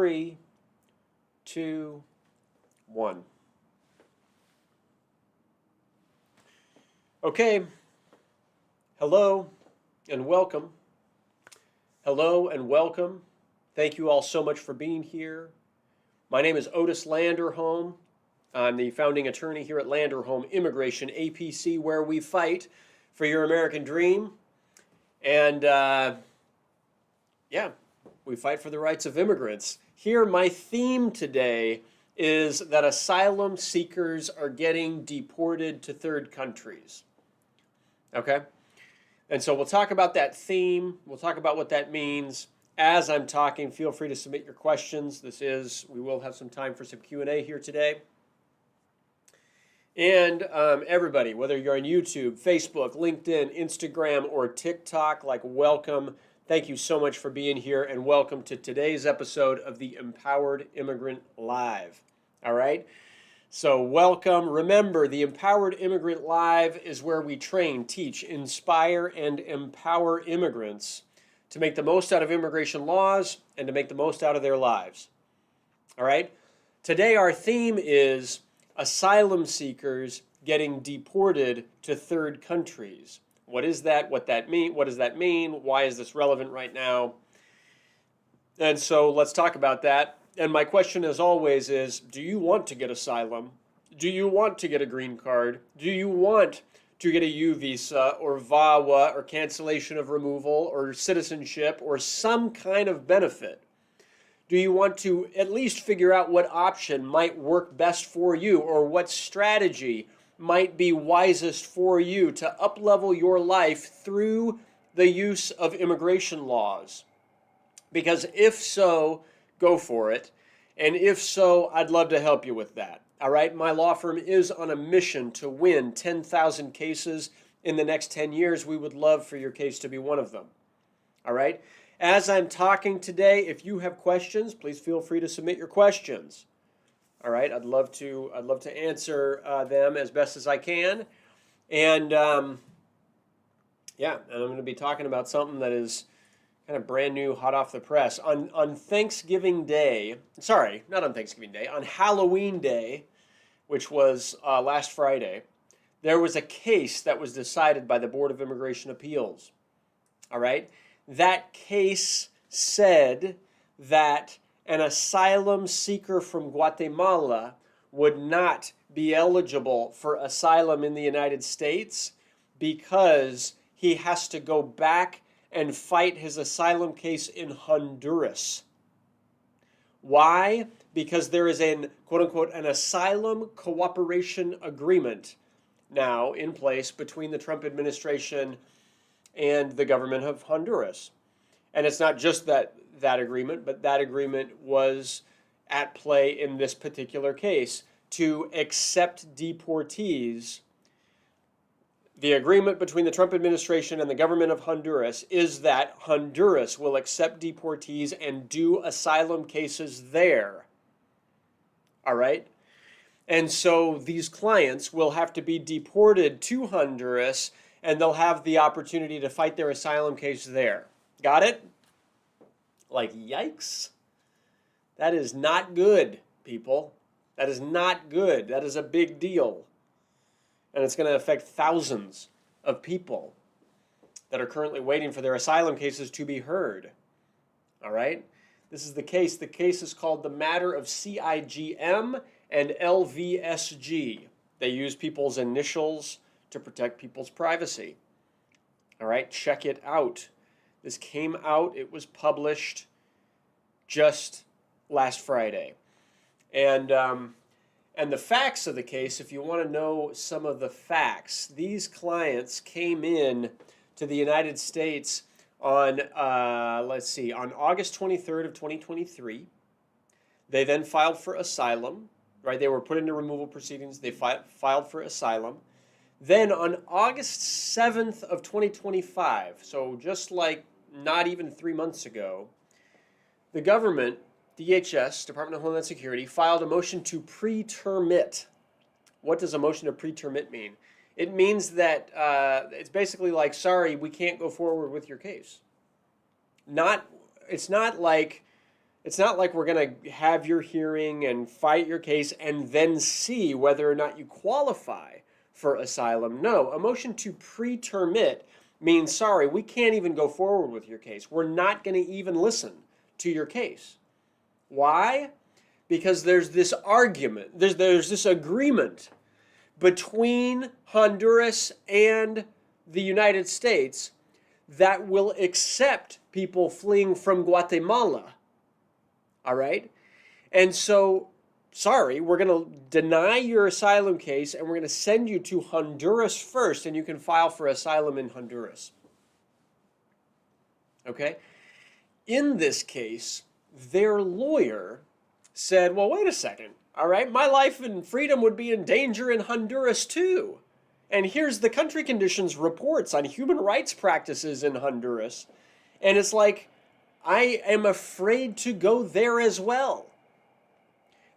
3, 2, 1. Okay. Hello and welcome. Hello and welcome. Thank you all so much for being here. My name is Otis Landerholm. I'm the founding attorney here at Landerholm Immigration, A.P.C, where we fight for your American dream. And we fight for the rights of immigrants. Here, my theme today is that asylum seekers are getting deported to third countries. Okay? And so we'll talk about that theme. We'll talk about what that means. As I'm talking, feel free to submit your questions. We will have some time for some Q&A here today. And everybody, whether you're on YouTube, Facebook, LinkedIn, Instagram, or TikTok, welcome. Thank you so much for being here, and welcome to today's episode of the Empowered Immigrant Live. All right? So welcome. Remember, the Empowered Immigrant Live is where we train, teach, inspire, and empower immigrants to make the most out of immigration laws and to make the most out of their lives. All right? Today our theme is asylum seekers getting deported to third countries. What is that? What does that mean? Why is this relevant right now? And so let's talk about that. And my question, as always, is, do you want to get asylum? Do you want to get a green card? Do you want to get a U visa or VAWA or cancellation of removal or citizenship or some kind of benefit? Do you want to at least figure out what option might work best for you, or what strategy might be wisest for you to up-level your life through the use of immigration laws? Because if so, go for it. And if so, I'd love to help you with that. All right, my law firm is on a mission to win 10,000 cases in the next 10 years. We would love for your case to be one of them. All right. As I'm talking today, if you have questions, please feel free to submit your questions. All right, I'd love to answer them as best as I can. And and I'm going to be talking about something that is kind of brand new, hot off the press. On Thanksgiving Day, sorry, not on Thanksgiving Day, on Halloween Day, which was last Friday, there was a case that was decided by the Board of Immigration Appeals. All right? That case said that an asylum seeker from Guatemala would not be eligible for asylum in the United States because he has to go back and fight his asylum case in Honduras. Why? Because there is an, quote-unquote, an asylum cooperation agreement now in place between the Trump administration and the government of Honduras. And it's not just that agreement, but that agreement was at play in this particular case to accept deportees. The agreement between the Trump administration and the government of Honduras is that Honduras will accept deportees and do asylum cases there. All right? And so these clients will have to be deported to Honduras, and they'll have the opportunity to fight their asylum case there. Got it? Yikes. That is not good, people. That is not good. That is a big deal. And it's going to affect thousands of people that are currently waiting for their asylum cases to be heard. All right? This is the case. The case is called the matter of CIGM and LVSG. They use people's initials to protect people's privacy. All right? Check it out. This came out. It was published just last Friday. And the facts of the case, if you want to know some of the facts, these clients came in to the United States on, on August 23rd of 2023. They then filed for asylum, right? They were put into removal proceedings. They filed for asylum. Then on August 7th of 2025, so just not even 3 months ago, the government, DHS, Department of Homeland Security, filed a motion to pre-termit. What does a motion to pre-termit mean? It means that it's basically sorry, we can't go forward with your case. It's not like It's not like we're going to have your hearing and fight your case and then see whether or not you qualify for asylum. No, a motion to pretermit means, sorry, we can't even go forward with your case. We're not going to even listen to your case. Why? Because there's this argument, there's this agreement between Honduras and the United States that will accept people fleeing from Guatemala. All right? And so, sorry, we're going to deny your asylum case and we're going to send you to Honduras first, and you can file for asylum in Honduras. Okay? In this case, their lawyer said, well, wait a second. All right, my life and freedom would be in danger in Honduras too. And here's the country conditions reports on human rights practices in Honduras. And it's like, I am afraid to go there as well.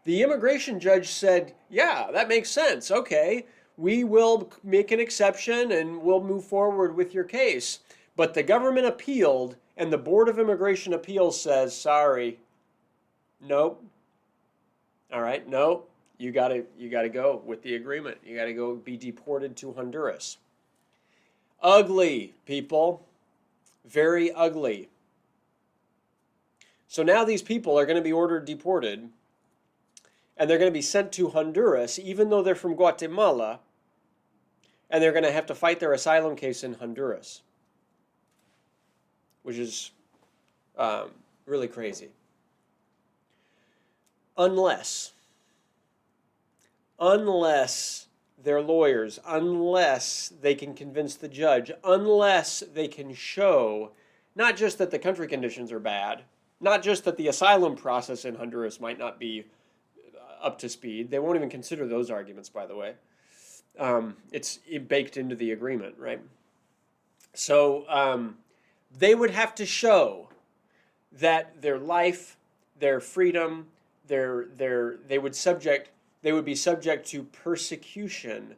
The immigration judge said, yeah, that makes sense. Okay, we will make an exception and we'll move forward with your case. But the government appealed, and the Board of Immigration Appeals says, sorry, nope. All right, no, you gotta go with the agreement. You gotta go be deported to Honduras. Ugly, people. Very ugly. So now these people are going to be ordered deported, and they're going to be sent to Honduras, even though they're from Guatemala, and they're going to have to fight their asylum case in Honduras, which is really crazy. Unless they're lawyers, unless they can convince the judge, unless they can show not just that the country conditions are bad, not just that the asylum process in Honduras might not be up to speed. They won't even consider those arguments, by the way. It's baked into the agreement, right? So they would have to show that their life, their freedom, they would be subject to persecution,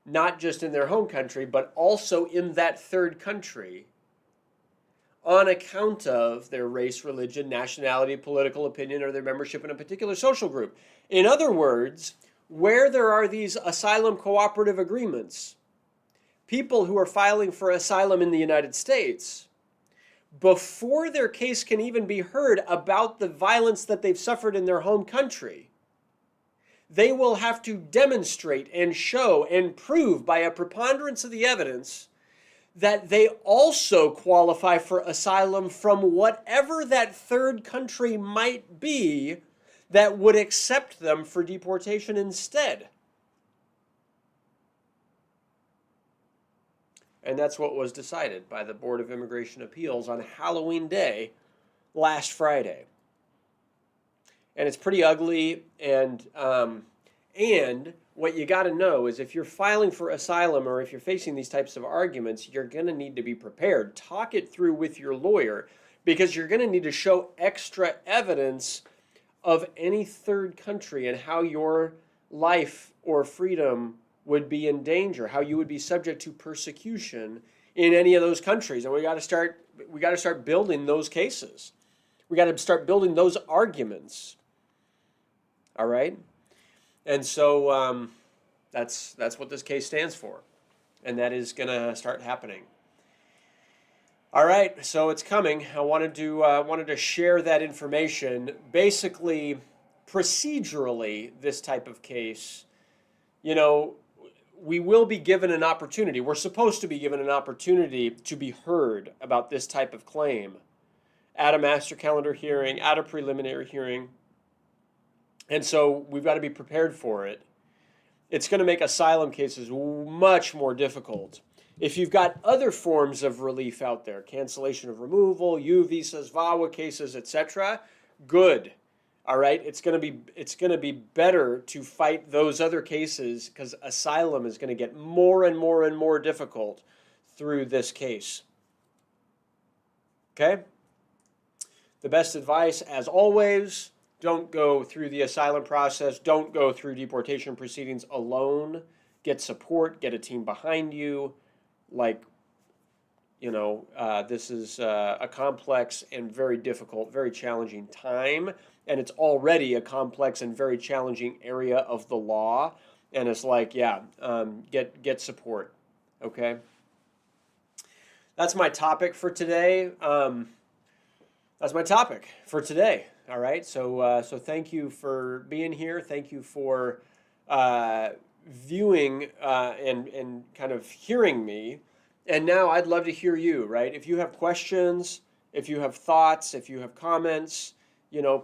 not just in their home country, but also in that third country, on account of their race, religion, nationality, political opinion, or their membership in a particular social group. In other words, where there are these asylum cooperative agreements, people who are filing for asylum in the United States, before their case can even be heard about the violence that they've suffered in their home country, they will have to demonstrate and show and prove by a preponderance of the evidence that they also qualify for asylum from whatever that third country might be that would accept them for deportation instead. And that's what was decided by the Board of Immigration Appeals on Halloween Day last Friday. And it's pretty ugly, and what you got to know is if you're filing for asylum or if you're facing these types of arguments, you're going to need to be prepared. Talk it through with your lawyer, because you're going to need to show extra evidence of any third country and how your life or freedom would be in danger, how you would be subject to persecution in any of those countries. And we got to start building those cases. We got to start building those arguments. All right? And so that's what this case stands for. And that is going to start happening. All right, so it's coming. I wanted to share that information. Basically, procedurally, this type of case, we will be given an opportunity. We're supposed to be given an opportunity to be heard about this type of claim at a master calendar hearing, at a preliminary hearing. And so we've got to be prepared for it. It's going to make asylum cases much more difficult. If you've got other forms of relief out there, cancellation of removal, U visas, VAWA cases, etc., good. All right, it's going to be better to fight those other cases, because asylum is going to get more and more and more difficult through this case. Okay? The best advice, as always, don't go through the asylum process. Don't go through deportation proceedings alone. Get support. Get a team behind you. This is a complex and very difficult, very challenging time, and it's already a complex and very challenging area of the law. And it's like, yeah, get support. Okay, that's my topic for today. All right. So thank you for being here. Thank you for viewing and kind of hearing me. And now I'd love to hear you, right? If you have questions, if you have thoughts, if you have comments,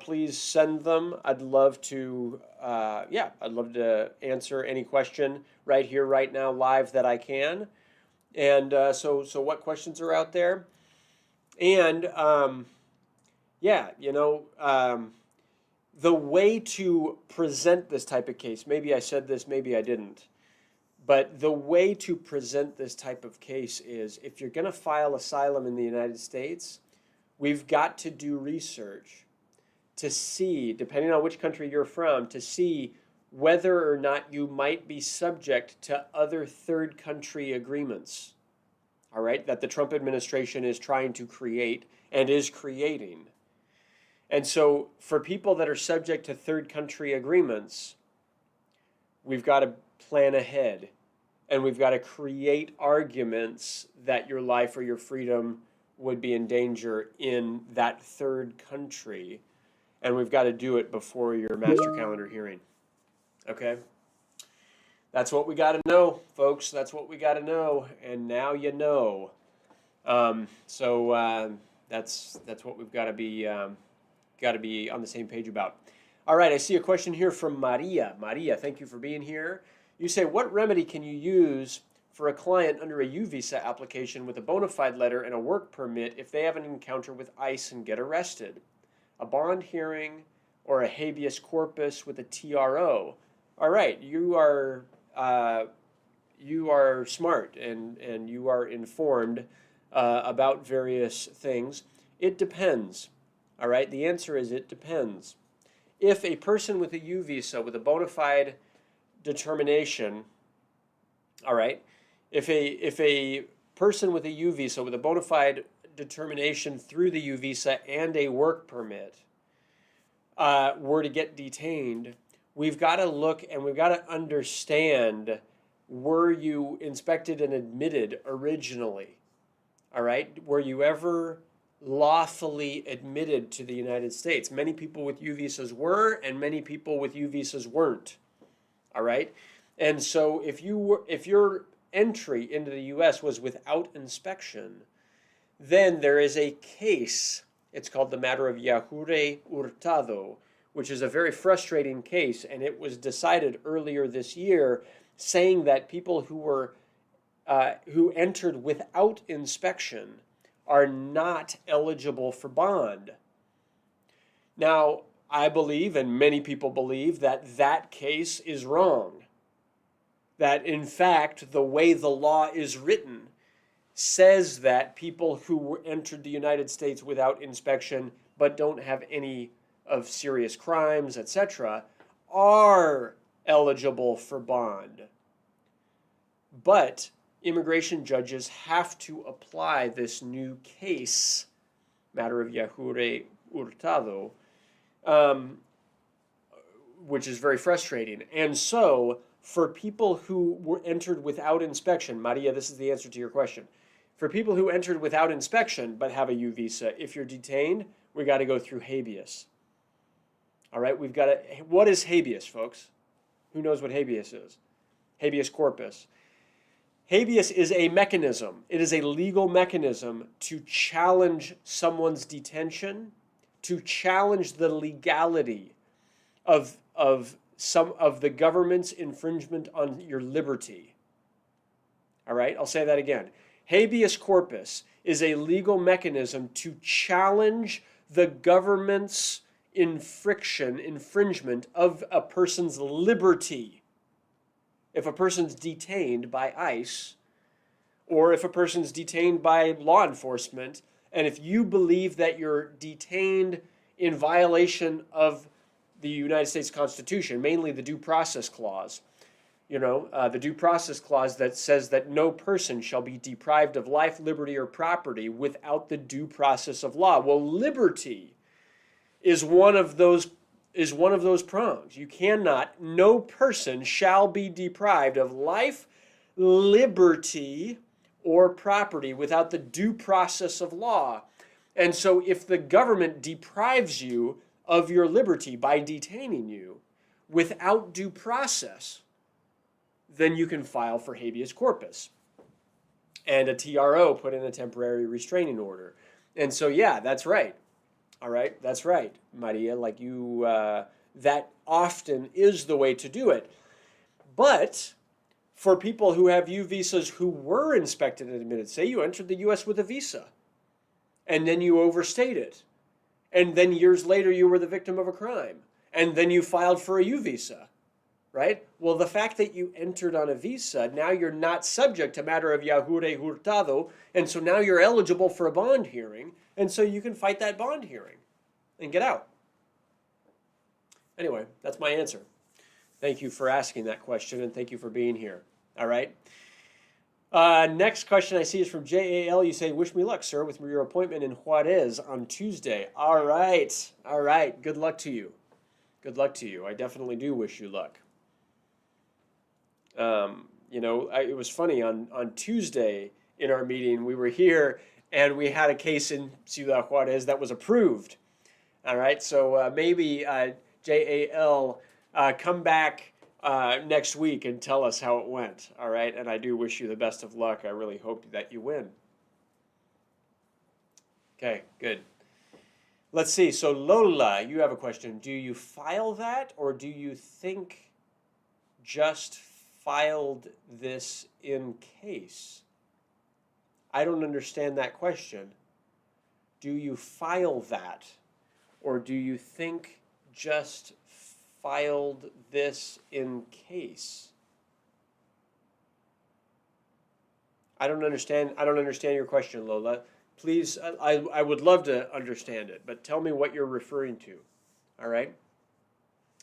please send them. I'd love to, I'd love to answer any question right here, right now, live that I can. And so what questions are out there? And the way to present this type of case, maybe I said this, maybe I didn't. But the way to present this type of case is, if you're going to file asylum in the United States, we've got to do research to see, depending on which country you're from, to see whether or not you might be subject to other third country agreements, all right, that the Trump administration is trying to create and is creating. And so for people that are subject to third country agreements, we've got to plan ahead. And we've got to create arguments that your life or your freedom would be in danger in that third country. And we've got to do it before your master calendar hearing. Okay? That's what we got to know, folks. That's what we got to know. And now you know. That's what we've got to be on the same page about. All right, I see a question here from Maria. Maria, thank you for being here. You say, what remedy can you use for a client under a U visa application with a bona fide letter and a work permit if they have an encounter with ICE and get arrested? A bond hearing or a habeas corpus with a TRO? All right, you are smart and you are informed about various things. It depends. All right, the answer is it depends. If a person with a U visa with a bona fide determination, all right, if a person with a U visa with a bona fide determination through the U visa and a work permit were to get detained, we've got to look and we've got to understand, were you inspected and admitted originally? All right, were you ever lawfully admitted to the United States? Many people with U visas were, and many people with U visas weren't. All right, and so if your entry into the U.S. was without inspection, then there is a case. It's called the matter of Yahure Hurtado, which is a very frustrating case, and it was decided earlier this year, saying that people who entered without inspection are not eligible for bond. Now, I believe, and many people believe, that that case is wrong. That, in fact, the way the law is written says that people who entered the United States without inspection but don't have any of serious crimes, etc., are eligible for bond. But immigration judges have to apply this new case, matter of Yahure Hurtado, which is very frustrating. And so, for people who were entered without inspection, Maria, this is the answer to your question. For people who entered without inspection but have a U visa, if you're detained, we got to go through habeas. All right, we've got to. What is habeas, folks? Who knows what habeas is? Habeas corpus. Habeas is a mechanism. It is a legal mechanism to challenge someone's detention, to challenge the legality of some of the government's infringement on your liberty. All right, I'll say that again. Habeas corpus is a legal mechanism to challenge the government's infringement of a person's liberty. If a person's detained by ICE, or if a person's detained by law enforcement, and if you believe that you're detained in violation of the United States Constitution, mainly the Due Process Clause, The due process clause that says that no person shall be deprived of life, liberty, or property without the due process of law. Well, liberty is one of those prongs. You cannot, no person shall be deprived of life, liberty, or property without the due process of law. And so if the government deprives you of your liberty by detaining you without due process, then you can file for habeas corpus and a TRO, put in a temporary restraining order. And so, yeah, that's right. All right, that's right, Maria. That often is the way to do it. But for people who have U visas who were inspected and admitted, say you entered the U.S. with a visa, and then you overstayed it, and then years later you were the victim of a crime, and then you filed for a U visa, right? Well, the fact that you entered on a visa, now you're not subject to matter of yahure hurtado, and so now you're eligible for a bond hearing, and so you can fight that bond hearing and get out. Anyway, that's my answer. Thank you for asking that question, and thank you for being here. All right. Next question I see is from JAL. You say, wish me luck, sir, with your appointment in Juarez on Tuesday. All right. All right. Good luck to you. Good luck to you. I definitely do wish you luck. It was funny. On Tuesday in our meeting, we were here, and we had a case in Ciudad Juarez that was approved. All right. So maybe JAL, come back next week and tell us how it went. All right. And I do wish you the best of luck. I really hope that you win. Okay, good. Let's see. So Lola, you have a question. Do you file that, or do you think just filed this in case? I don't understand that question. Do you file that, or do you think just filed this in case? I don't understand your question, Lola. Please, I would love to understand it, but tell me what you're referring to. All right?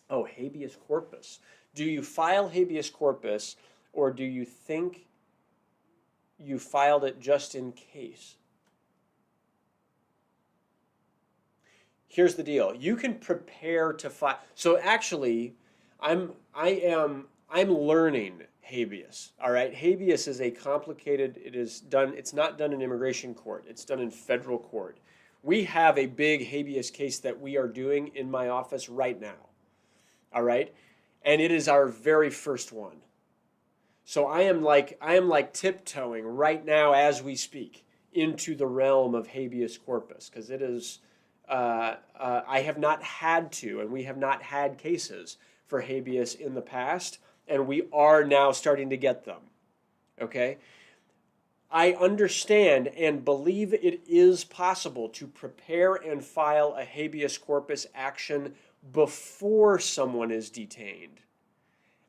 Oh, habeas corpus. Do you file habeas corpus, or do you think you filed it just in case? Here's the deal. You can prepare to file. So actually, I'm learning habeas. All right. Habeas is a complicated. It's not done in immigration court. It's done in federal court. We have a big habeas case that we are doing in my office right now. All right. And it is our very first one. So I am like tiptoeing right now as we speak into the realm of habeas corpus, because it is. I have not had to, and we have not had cases for habeas in the past, and we are now starting to get them. Okay? I understand and believe it is possible to prepare and file a habeas corpus action before someone is detained.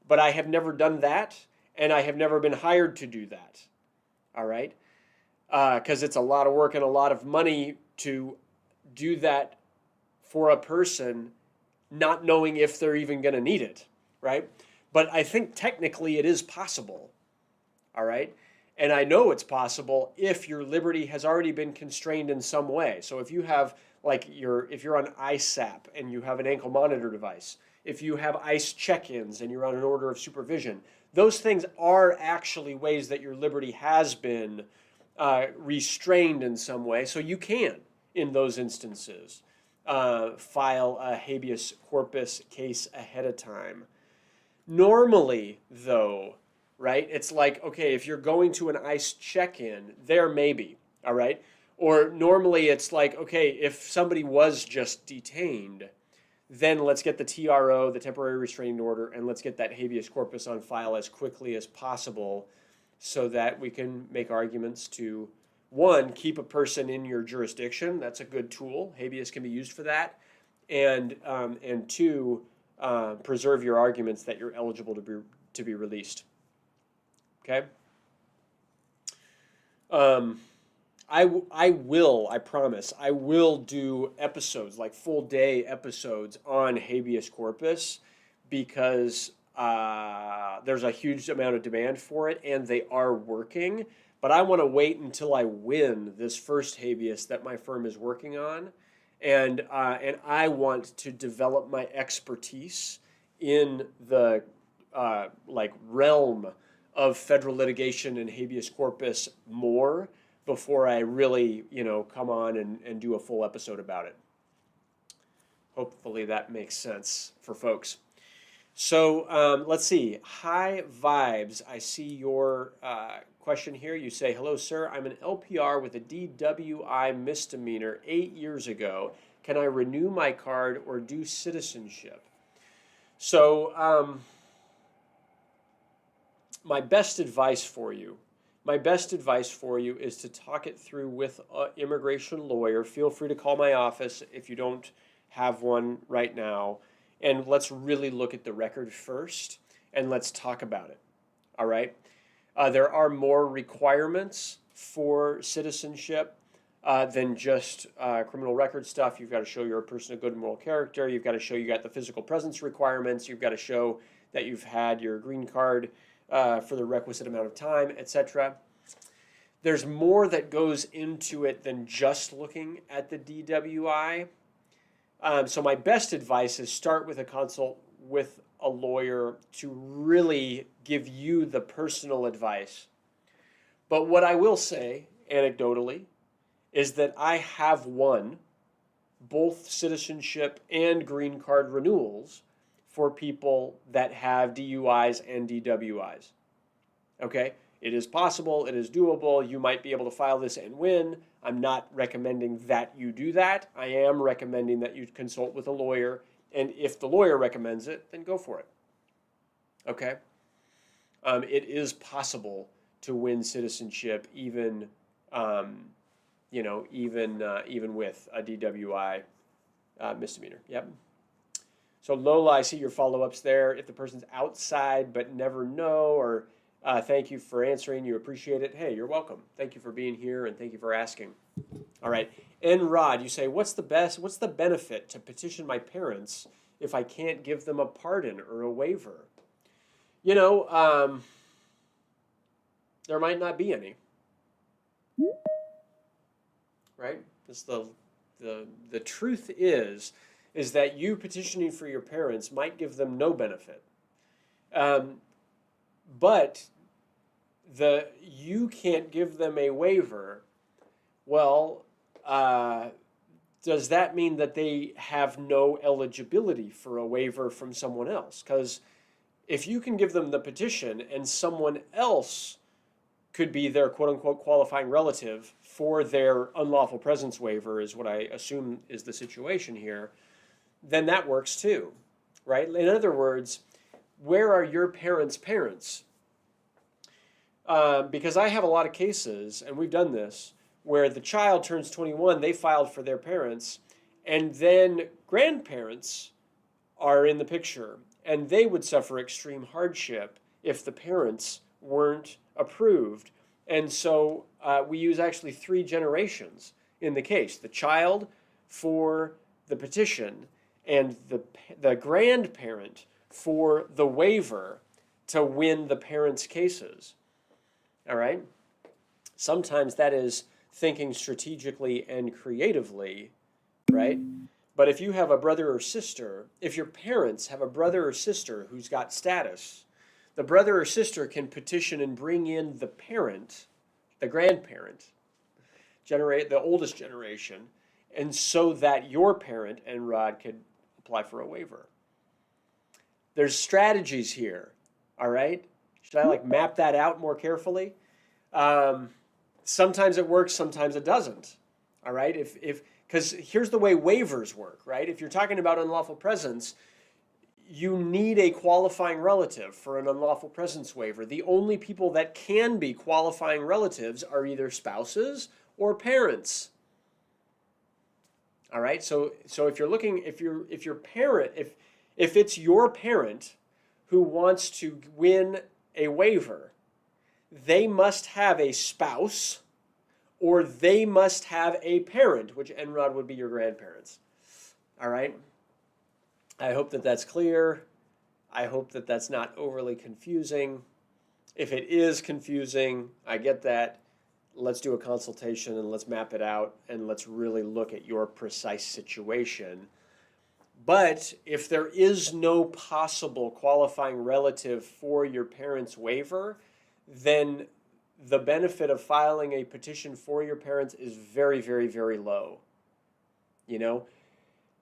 But I have never done that, and I have never been hired to do that. All right? Because it's a lot of work and a lot of money to do that for a person not knowing if they're even going to need it, right? But I think technically it is possible, all right? And I know it's possible if your liberty has already been constrained in some way. So if you have, if you're on ISAP and you have an ankle monitor device, if you have ICE check-ins and you're on an order of supervision, those things are actually ways that your liberty has been restrained in some way. So you can, in those instances, file a habeas corpus case ahead of time. Normally, though, right, it's like, okay, if you're going to an ICE check-in, there maybe, all right? Or normally it's like, okay, if somebody was just detained, then let's get the TRO, the temporary restraining order, and let's get that habeas corpus on file as quickly as possible so that we can make arguments to, one, keep a person in your jurisdiction. That's a good tool. Habeas can be used for that. And two, preserve your arguments that you're eligible to be released. Okay? I promise, I will do episodes, like full day episodes on habeas corpus, because there's a huge amount of demand for it, and they are working. But I want to wait until I win this first habeas that my firm is working on, and I want to develop my expertise in the like realm of federal litigation and habeas corpus more before I really, come on and do a full episode about it. Hopefully that makes sense for folks. So let's see. High Vibes. I see your question here. You say, hello, sir. I'm an LPR with a DWI misdemeanor 8 years ago. Can I renew my card or do citizenship? So my best advice for you is to talk it through with an immigration lawyer. Feel free to call my office if you don't have one right now. And let's really look at the record first, and let's talk about it. All right? There are more requirements for citizenship than just criminal record stuff. You've got to show you're a person of good moral character. You've got to show you got the physical presence requirements. You've got to show that you've had your green card for the requisite amount of time, etc. There's more that goes into it than just looking at the DWI. So my best advice is start with a consult with a lawyer to really give you the personal advice. But what I will say, anecdotally, is that I have won both citizenship and green card renewals for people that have DUIs and DWIs. Okay? It is possible, it is doable, you might be able to file this and win. I'm not recommending that you do that. I am recommending that you consult with a lawyer, and if the lawyer recommends it, then go for it. Okay? It is possible to win citizenship even, even with a DWI misdemeanor. Yep. So Lola, I see your follow-ups there. If the person's outside but never know, or thank you for answering, you appreciate it. Hey, you're welcome. Thank you for being here, and thank you for asking. All right. And Rod, you say, what's the benefit to petition my parents if I can't give them a pardon or a waiver? There might not be any. Right? Because the truth is that you petitioning for your parents might give them no benefit. But you can't give them a waiver. Well, does that mean that they have no eligibility for a waiver from someone else? Because if you can give them the petition and someone else could be their quote-unquote qualifying relative for their unlawful presence waiver, is what I assume is the situation here, then that works too, right? In other words, where are your parents' parents? Because I have a lot of cases, and we've done this, where the child turns 21, they filed for their parents, and then grandparents are in the picture, and they would suffer extreme hardship if the parents weren't approved. And so we use actually 3 generations in the case. The child for the petition, and the grandparent for the waiver to win the parents' cases. All right? Sometimes that is thinking strategically and creatively, right? But if you have a brother or sister, if your parents have a brother or sister who's got status, the brother or sister can petition and bring in the parent, the grandparent, generate the oldest generation, and so that your parent and Rod could apply for a waiver. There's strategies here, all right? Should I map that out more carefully? Sometimes it works, sometimes it doesn't, all right? Because here's the way waivers work, right? If you're talking about unlawful presence, you need a qualifying relative for an unlawful presence waiver. The only people that can be qualifying relatives are either spouses or parents. All right, so if you're looking, if your parent, if it's your parent who wants to win a waiver, they must have a spouse or they must have a parent, which Enrod would be your grandparents. All right, I hope that that's clear. I hope that that's not overly confusing. If it is confusing, I get that. Let's do a consultation and let's map it out and let's really look at your precise situation. But if there is no possible qualifying relative for your parents' waiver, then the benefit of filing a petition for your parents is very, very, very low. You know,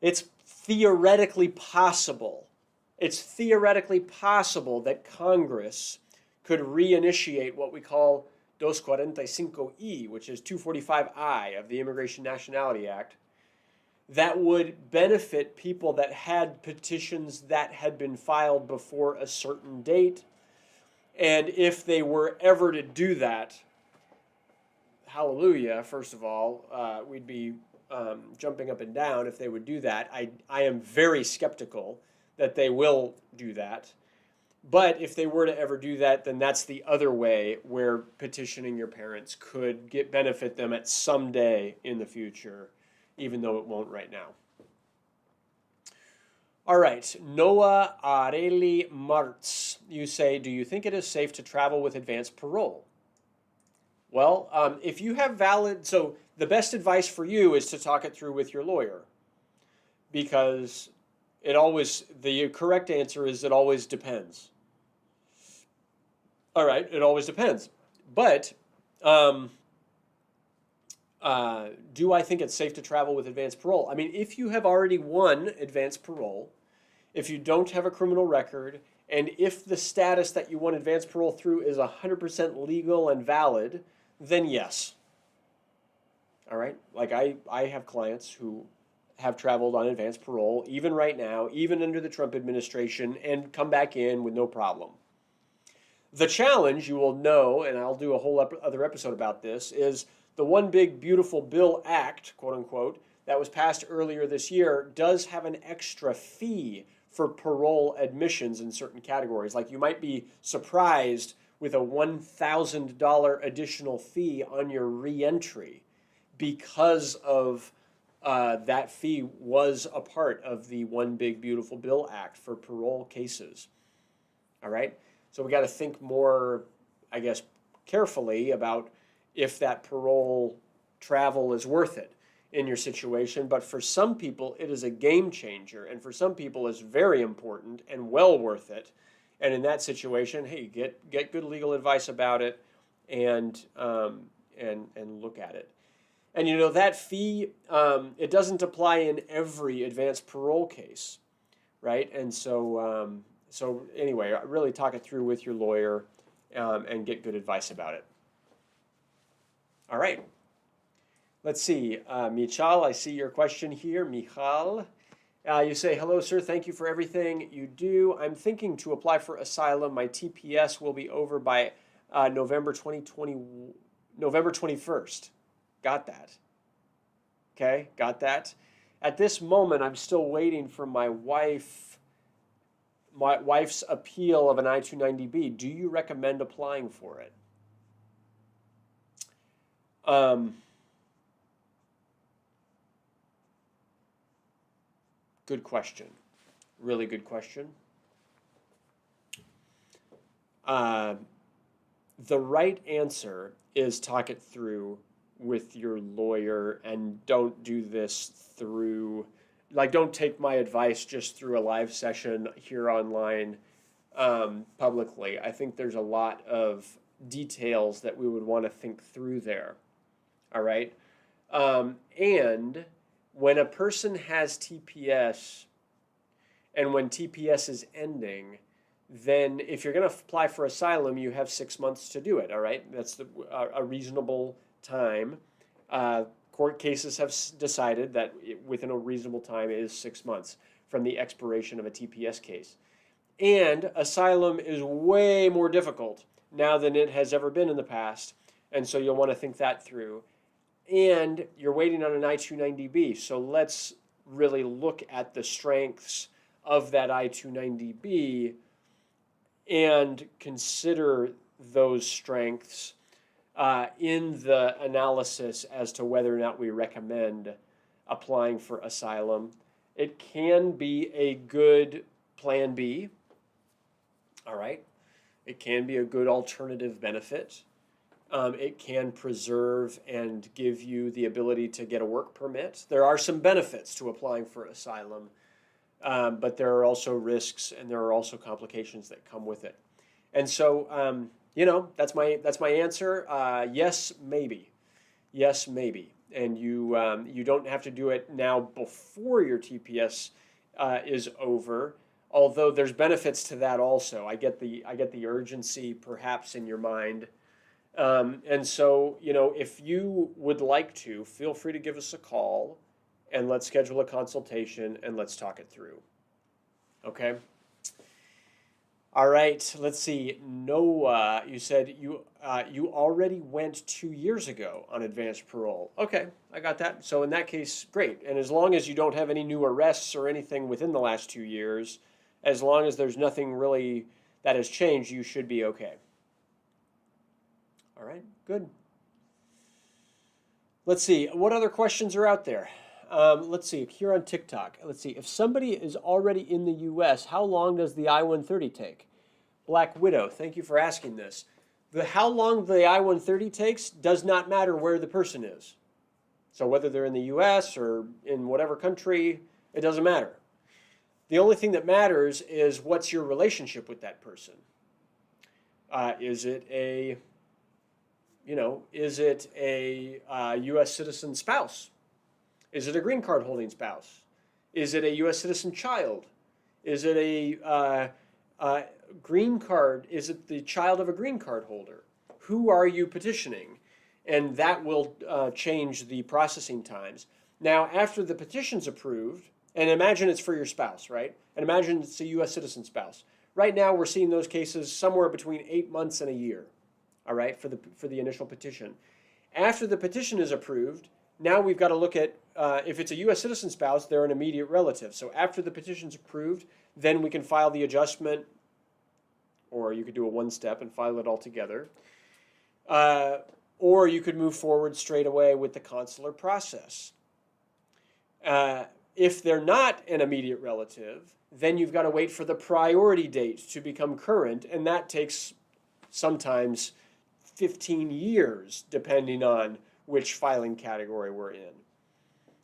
it's theoretically possible. It's theoretically possible that Congress could reinitiate what we call 245E, which is 245I of the Immigration Nationality Act, that would benefit people that had petitions that had been filed before a certain date. And if they were ever to do that, hallelujah, first of all, we'd be jumping up and down if they would do that. I am very skeptical that they will do that. But if they were to ever do that, then that's the other way where petitioning your parents could benefit them at some day in the future, even though it won't right now. All right, Noah Areli Martz. You say, do you think it is safe to travel with advanced parole? Well, if you have so the best advice for you is to talk it through with your lawyer, because the correct answer is it always depends. All right, it always depends. But do I think it's safe to travel with advanced parole? I mean, if you have already won advanced parole, if you don't have a criminal record, and if the status that you won advanced parole through is 100% legal and valid, then yes. All right? Like I have clients who have traveled on advanced parole, even right now, even under the Trump administration, and come back in with no problem. The challenge, you will know, and I'll do a whole other episode about this, is the One Big Beautiful Bill Act, quote unquote, that was passed earlier this year does have an extra fee for parole admissions in certain categories. Like you might be surprised with a $1,000 additional fee on your reentry because of that fee was a part of the One Big Beautiful Bill Act for parole cases. All right? So we got to think more, I guess, carefully about if that parole travel is worth it in your situation. But for some people, it is a game changer. And for some people, it's very important and well worth it. And in that situation, hey, get good legal advice about it and look at it. And you know, that fee, it doesn't apply in every advanced parole case, right? And so, anyway, really talk it through with your lawyer and get good advice about it. All right. Let's see. Michal, I see your question here. Michal, you say, hello, sir. Thank you for everything you do. I'm thinking to apply for asylum. My TPS will be over by November 21st. Got that. Okay, got that. At this moment, I'm still waiting for my wife's appeal of an I-290B. Do you recommend applying for it? Good question. Really good question. The right answer is talk it through with your lawyer and don't do this through, like, don't take my advice just through a live session here online publicly. I think there's a lot of details that we would want to think through there. All right? And when a person has TPS and when TPS is ending, then if you're going to apply for asylum, you have 6 months to do it, all right? That's a reasonable time. Court cases have decided that within a reasonable time is 6 months from the expiration of a TPS case. And asylum is way more difficult now than it has ever been in the past, and so you'll want to think that through. And you're waiting on an I-290B, so let's really look at the strengths of that I-290B and consider those strengths in the analysis as to whether or not we recommend applying for asylum. It can be a good plan B, All right. It can be a good alternative benefit. It can preserve and give you the ability to get a work permit. There are some benefits to applying for asylum, but there are also risks and there are also complications that come with it. And so, that's my answer. Yes, maybe. Yes, maybe. And you don't have to do it now before your TPS is over. Although there's benefits to that also. I get the urgency perhaps in your mind. And so, if you would like to, feel free to give us a call and let's schedule a consultation and let's talk it through. Okay? All right, let's see. Noah, you said you already went 2 years ago on advanced parole. Okay, I got that. So in that case, great. And as long as you don't have any new arrests or anything within the last 2 years, as long as there's nothing really that has changed, you should be okay. All right, good. Let's see, what other questions are out there? Let's see, here on TikTok. Let's see, if somebody is already in the U.S., how long does the I-130 take? Black Widow, thank you for asking this. How long the I-130 takes does not matter where the person is. So whether they're in the U.S. or in whatever country, it doesn't matter. The only thing that matters is what's your relationship with that person. Is it a U.S. citizen spouse? Is it a green card holding spouse? Is it a U.S. citizen child? Is it a green card? Is it the child of a green card holder? Who are you petitioning? And that will change the processing times. Now, after the petition's approved, and imagine it's for your spouse, right? And imagine it's a U.S. citizen spouse. Right now, we're seeing those cases somewhere between 8 months and a year. All right, for the initial petition. After the petition is approved, now we've got to look at, if it's a U.S. citizen spouse, they're an immediate relative. So after the petition's approved, then we can file the adjustment, or you could do a one-step and file it all together. Or you could move forward straight away with the consular process. If they're not an immediate relative, then you've got to wait for the priority date to become current, and that takes sometimes 15 years, depending on which filing category we're in.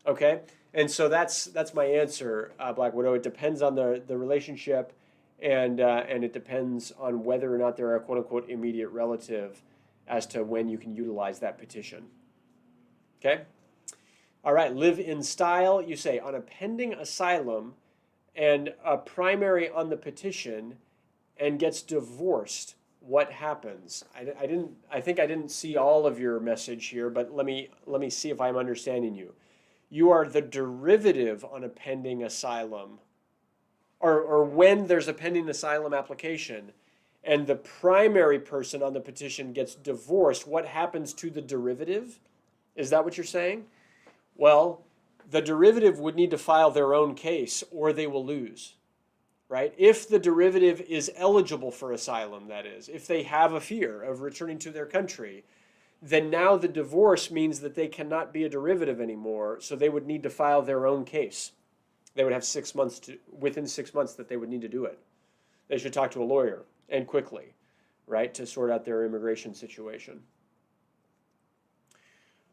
Okay? And so that's my answer, Black Widow. It depends on the relationship, and it depends on whether or not they're a quote-unquote immediate relative as to when you can utilize that petition. Okay? All right, live in style. You say, on a pending asylum and a primary on the petition and gets divorced, what happens? I think I didn't see all of your message here, but let me see if I'm understanding you. You are the derivative on a pending asylum, or when there's a pending asylum application and the primary person on the petition gets divorced, what happens to the derivative? Is that what you're saying? Well, the derivative would need to file their own case or they will lose. Right? If the derivative is eligible for asylum, that is, if they have a fear of returning to their country, then now the divorce means that they cannot be a derivative anymore, so they would need to file their own case. They would have 6 months within 6 months that they would need to do it. They should talk to a lawyer, and quickly, right, to sort out their immigration situation.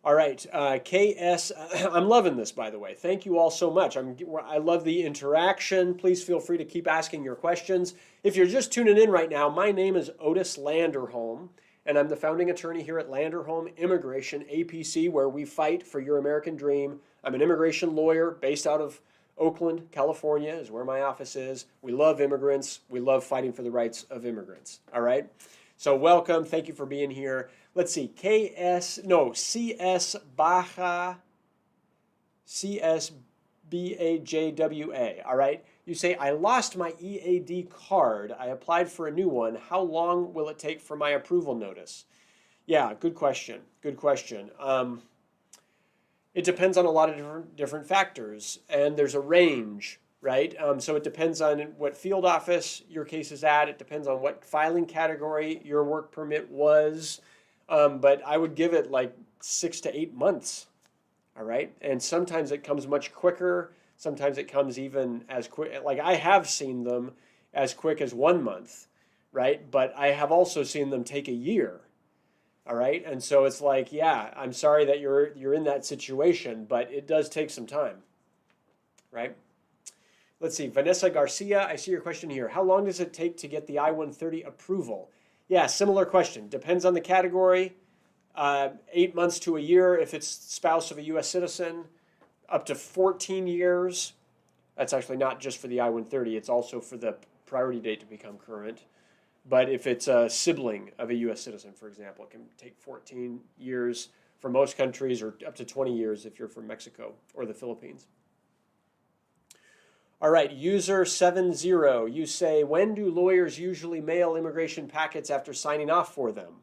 All right, KS, I'm loving this, by the way. Thank you all so much. I love the interaction. Please feel free to keep asking your questions. If you're just tuning in right now, my name is Otis Landerholm, and I'm the founding attorney here at Landerholm Immigration, A.P.C, where we fight for your American dream. I'm an immigration lawyer based out of Oakland, California, is where my office is. We love immigrants. We love fighting for the rights of immigrants. All right? So welcome. Thank you for being here. Let's see. CS Baja, CSBAJWA. All right? You say, I lost my EAD card. I applied for a new one. How long will it take for my approval notice? Yeah, good question. Good question. It depends on a lot of different factors, and there's a range, right? So it depends on what field office your case is at. It depends on what filing category your work permit was. But I would give it like 6 to 8 months, all right? And sometimes it comes much quicker. Sometimes it comes even as quick. Like I have seen them as quick as 1 month, right? But I have also seen them take a year. All right. And so it's like, yeah, I'm sorry that you're in that situation, but it does take some time, right? Let's see. Vanessa Garcia, I see your question here. How long does it take to get the I-130 approval? Yeah, similar question. Depends on the category. 8 months to a year if it's spouse of a U.S. citizen, up to 14 years. That's actually not just for the I-130. It's also for the priority date to become current. But if it's a sibling of a U.S. citizen, for example, it can take 14 years for most countries, or up to 20 years if you're from Mexico or the Philippines. All right, user 70, you say, when do lawyers usually mail immigration packets after signing off for them?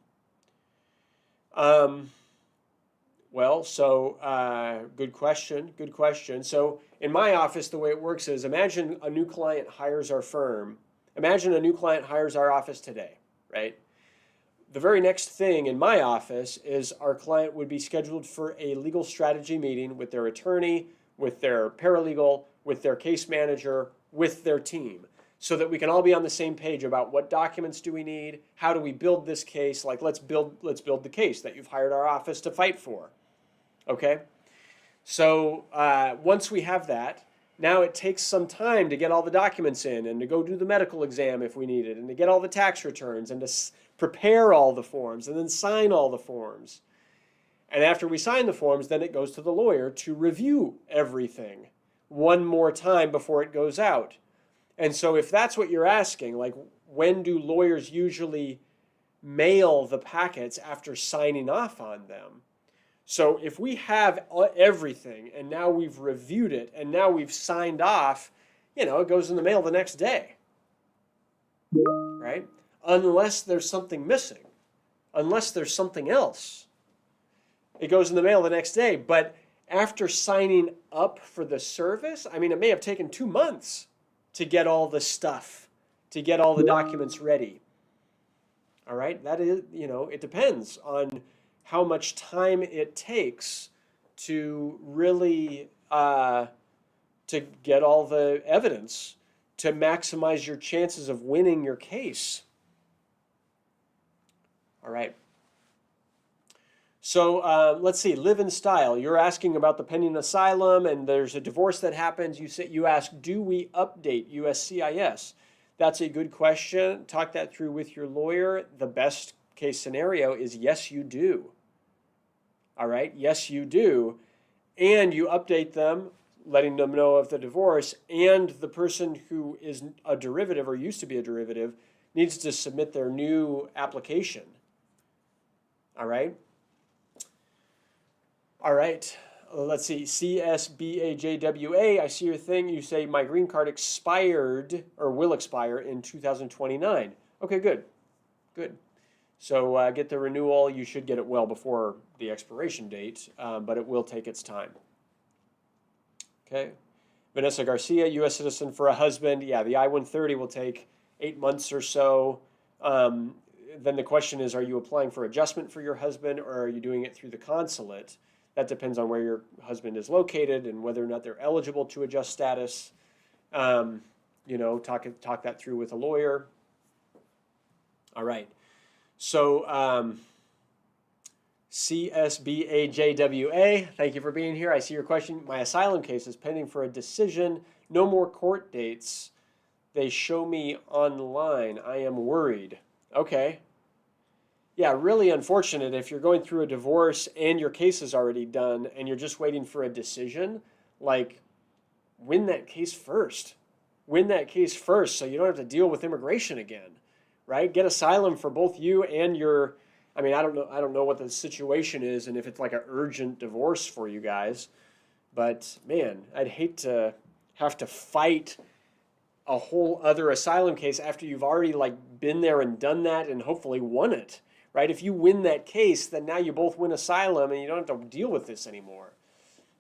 Good question, good question. So in my office, the way it works is, imagine a new client hires our firm. Imagine a new client hires our office today, right? The very next thing in my office is our client would be scheduled for a legal strategy meeting with their attorney, with their paralegal, with their case manager, with their team, so that we can all be on the same page about what documents do we need, how do we build this case, like let's build the case that you've hired our office to fight for, okay? So once we have that, now it takes some time to get all the documents in and to go do the medical exam if we need it, and to get all the tax returns and to prepare all the forms and then sign all the forms. And after we sign the forms, then it goes to the lawyer to review everything one more time before it goes out. And so if that's what you're asking, like when do lawyers usually mail the packets after signing off on them? So if we have everything and now we've reviewed it and now we've signed off, it goes in the mail the next day, right? Unless there's something missing, unless there's something else, it goes in the mail the next day. But after signing up for the service, I mean, it may have taken 2 months to get all the stuff, to get all the documents ready. All right, that is, it depends on how much time it takes to really to get all the evidence to maximize your chances of winning your case. All right. So let's see, live in style. You're asking about the pending asylum, and there's a divorce that happens. You ask, do we update USCIS? That's a good question. Talk that through with your lawyer. The best case scenario is yes, you do. All right, yes, you do. And you update them, letting them know of the divorce, and the person who is a derivative or used to be a derivative needs to submit their new application. All right. All right. Let's see. CSBAJWA, I see your thing. You say my green card expired or will expire in 2029. Okay, good. Good. So get the renewal. You should get it well before the expiration date, but it will take its time. Okay. Vanessa Garcia, U.S. citizen for a husband. Yeah, the I-130 will take 8 months or so. Then the question is, are you applying for adjustment for your husband, or are you doing it through the consulate? That depends on where your husband is located and whether or not they're eligible to adjust status. Talk that through with a lawyer. All right. So CSBAJWA, thank you for being here. I see your question. My asylum case is pending for a decision. No more court dates. They show me online. I am worried. Okay. Yeah, really unfortunate if you're going through a divorce and your case is already done and you're just waiting for a decision. Like, win that case first. Win that case first so you don't have to deal with immigration again, right? Get asylum for both you and your, I don't know what the situation is and if it's like an urgent divorce for you guys. But man, I'd hate to have to fight a whole other asylum case after you've already been there and done that and hopefully won it. Right? If you win that case, then now you both win asylum and you don't have to deal with this anymore.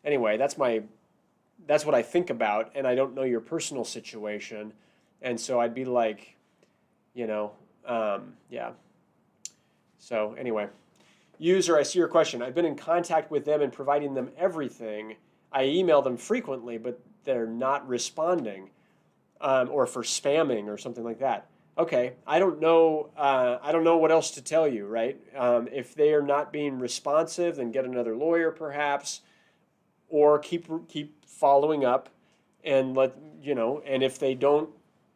Anyway, that's what I think about, and I don't know your personal situation. And so I'd be like, yeah. So anyway, user, I see your question. I've been in contact with them and providing them everything. I email them frequently, but they're not responding, or for spamming or something like that. Okay, I don't know. I don't know what else to tell you, right? If they are not being responsive, then get another lawyer, perhaps, or keep following up, and and if they don't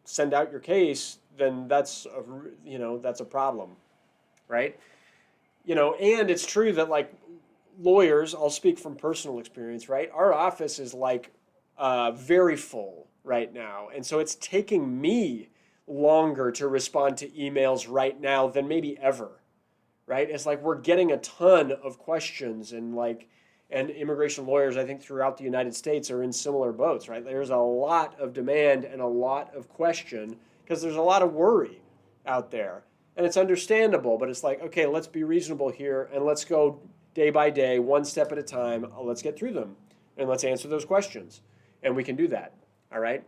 send out your case, then that's a problem, right? And it's true that like lawyers, I'll speak from personal experience, right? Our office is like very full right now. And so it's taking me longer to respond to emails right now than maybe ever, right? It's like we're getting a ton of questions and immigration lawyers, I think, throughout the United States are in similar boats, right? There's a lot of demand and a lot of question because there's a lot of worry out there. And it's understandable, but it's like, okay, let's be reasonable here and let's go day by day, one step at a time. Let's get through them and let's answer those questions. And we can do that, all right?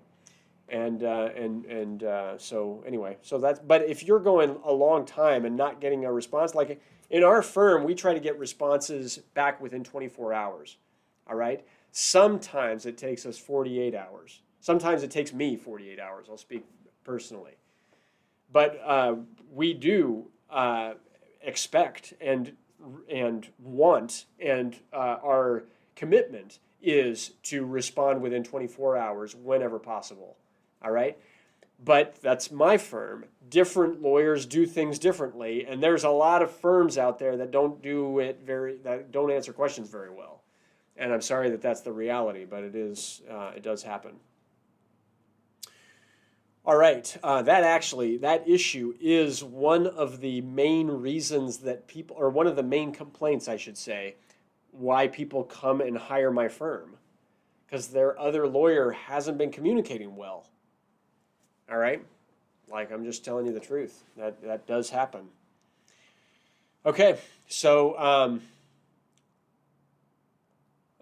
So anyway, so that's, but if you're going a long time and not getting a response, like in our firm, we try to get responses back within 24 hours, all right? Sometimes it takes us 48 hours. Sometimes it takes me 48 hours. I'll speak personally. But we do expect and want, and our commitment is to respond within 24 hours whenever possible. All right? But that's my firm. Different lawyers do things differently, and there's a lot of firms out there that don't answer questions very well. And I'm sorry that that's the reality, but it does happen. All right, that issue is one of the main reasons that people, or one of the main complaints, I should say, why people come and hire my firm, because their other lawyer hasn't been communicating well. All right, like I'm just telling you the truth. That does happen. Okay, so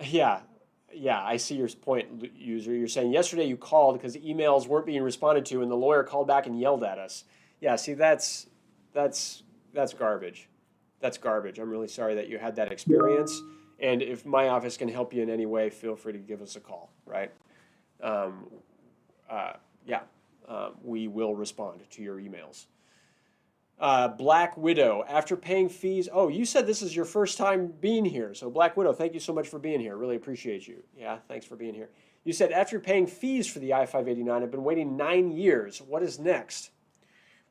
yeah, I see your point, user. You're saying yesterday you called because emails weren't being responded to, and the lawyer called back and yelled at us. Yeah, see, that's garbage. That's garbage. I'm really sorry that you had that experience. And if my office can help you in any way, feel free to give us a call. Right? We will respond to your emails. Black Widow, after paying fees. Oh, you said this is your first time being here. So Black Widow, thank you so much for being here. Really appreciate you. Yeah, thanks for being here. You said after paying fees for the I-589, I've been waiting 9 years. What is next?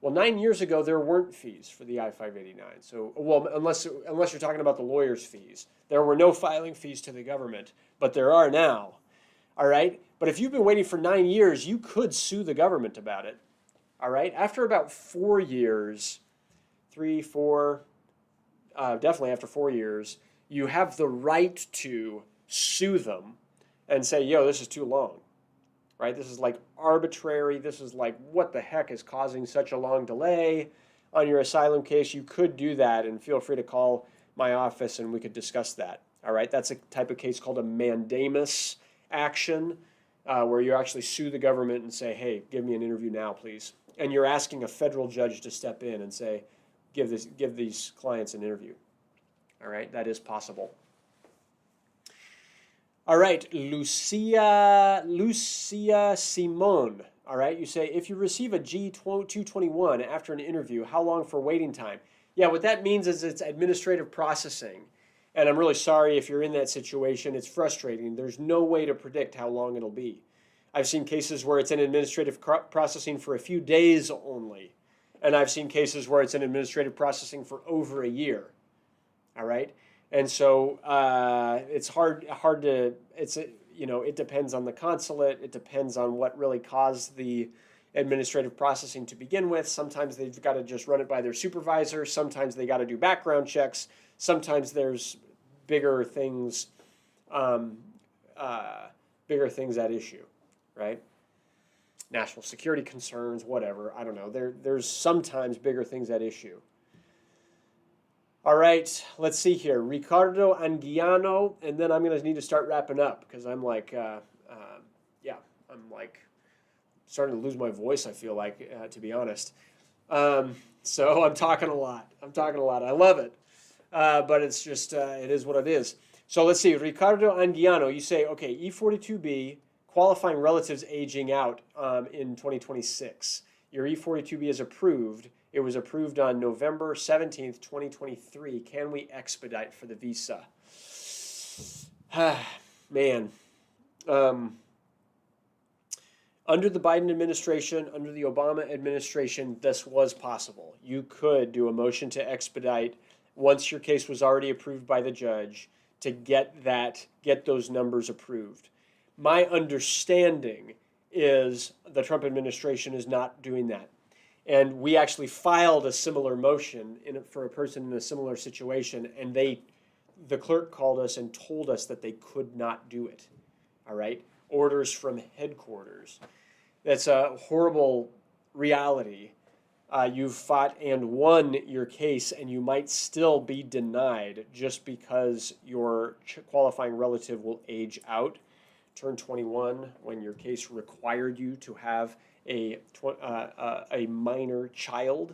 Well, 9 years ago, there weren't fees for the I-589. So, well, unless you're talking about the lawyer's fees. There were no filing fees to the government, but there are now. All right? But if you've been waiting for 9 years, you could sue the government about it. All right? After about 4 years, 3, 4, definitely after 4 years, you have the right to sue them and say, yo, this is too long. Right? This is like arbitrary. This is like, what the heck is causing such a long delay on your asylum case? You could do that, and feel free to call my office and we could discuss that. All right? That's a type of case called a mandamus action, where you actually sue the government and say, hey, give me an interview now, please. And you're asking a federal judge to step in and say, give these clients an interview. All right? That is possible. All right, Lucia Simone. All right, you say, if you receive a G221 after an interview, how long for waiting time? Yeah, what that means is it's administrative processing. And I'm really sorry if you're in that situation. It's frustrating. There's no way to predict how long it'll be. I've seen cases where it's in administrative processing for a few days only. And I've seen cases where it's in administrative processing for over a year. All right? And so it's hard to, it depends on the consulate. It depends on what really caused the administrative processing to begin with. Sometimes they've got to just run it by their supervisor. Sometimes they got to do background checks. Sometimes there's bigger things at issue, right? National security concerns, whatever. I don't know. There's sometimes bigger things at issue. All right, let's see here. Ricardo Anguiano, and then I'm going to need to start wrapping up because I'm like, I'm like starting to lose my voice, I feel like, to be honest. So I'm talking a lot. I love it. But it's just, it is what it is. So let's see. Ricardo Anguiano, you say, okay, E42B, qualifying relatives aging out in 2026. Your E-42B is approved. It was approved on November 17th, 2023. Can we expedite for the visa? Man. Under the Biden administration, under the Obama administration, this was possible. You could do a motion to expedite once your case was already approved by the judge to get those numbers approved. My understanding is the Trump administration is not doing that. And we actually filed a similar motion for a person in a similar situation, and the clerk called us and told us that they could not do it. All right? Orders from headquarters. That's a horrible reality. You've fought and won your case, and you might still be denied just because your qualifying relative will age out, turn 21, when your case required you to have a minor child.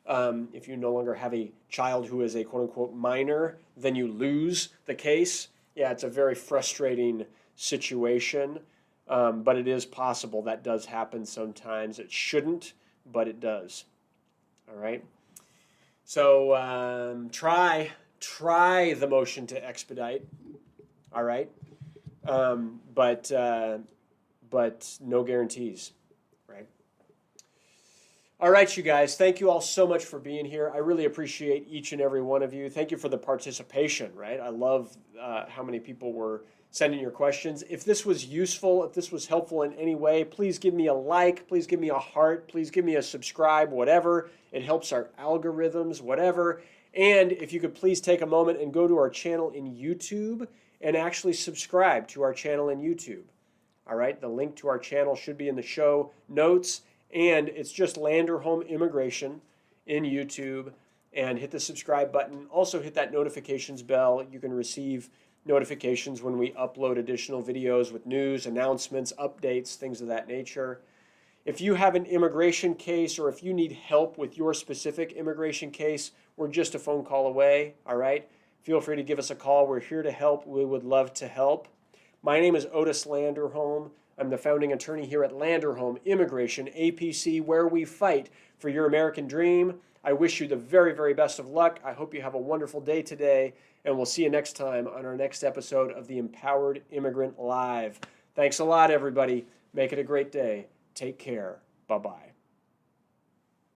If you no longer have a child who is a quote-unquote minor, then you lose the case. Yeah, it's a very frustrating situation, but it is possible. That does happen sometimes. It shouldn't, but it does. All right? So try the motion to expedite. All right? But no guarantees. Right? All right, you guys. Thank you all so much for being here. I really appreciate each and every one of you. Thank you for the participation, right? I love how many people were sending your questions. If this was useful, if this was helpful in any way, please give me a like, please give me a heart, please give me a subscribe, whatever. It helps our algorithms, whatever. And if you could please take a moment and go to our channel in YouTube and actually subscribe to our channel in YouTube. All right, the link to our channel should be in the show notes, and it's just Lander Home Immigration in YouTube, and hit the subscribe button. Also hit that notifications bell. You can receive notifications when we upload additional videos with news, announcements, updates, things of that nature. If you have an immigration case, or if you need help with your specific immigration case, we're just a phone call away, all right? Feel free to give us a call. We're here to help. We would love to help. My name is Otis Landerholm. I'm the founding attorney here at Landerholm Immigration, A.P.C, where we fight for your American dream. I wish you the very, very best of luck. I hope you have a wonderful day today, and we'll see you next time on our next episode of the Empowered Immigrant Live. Thanks a lot, everybody. Make it a great day. Take care. Bye-bye.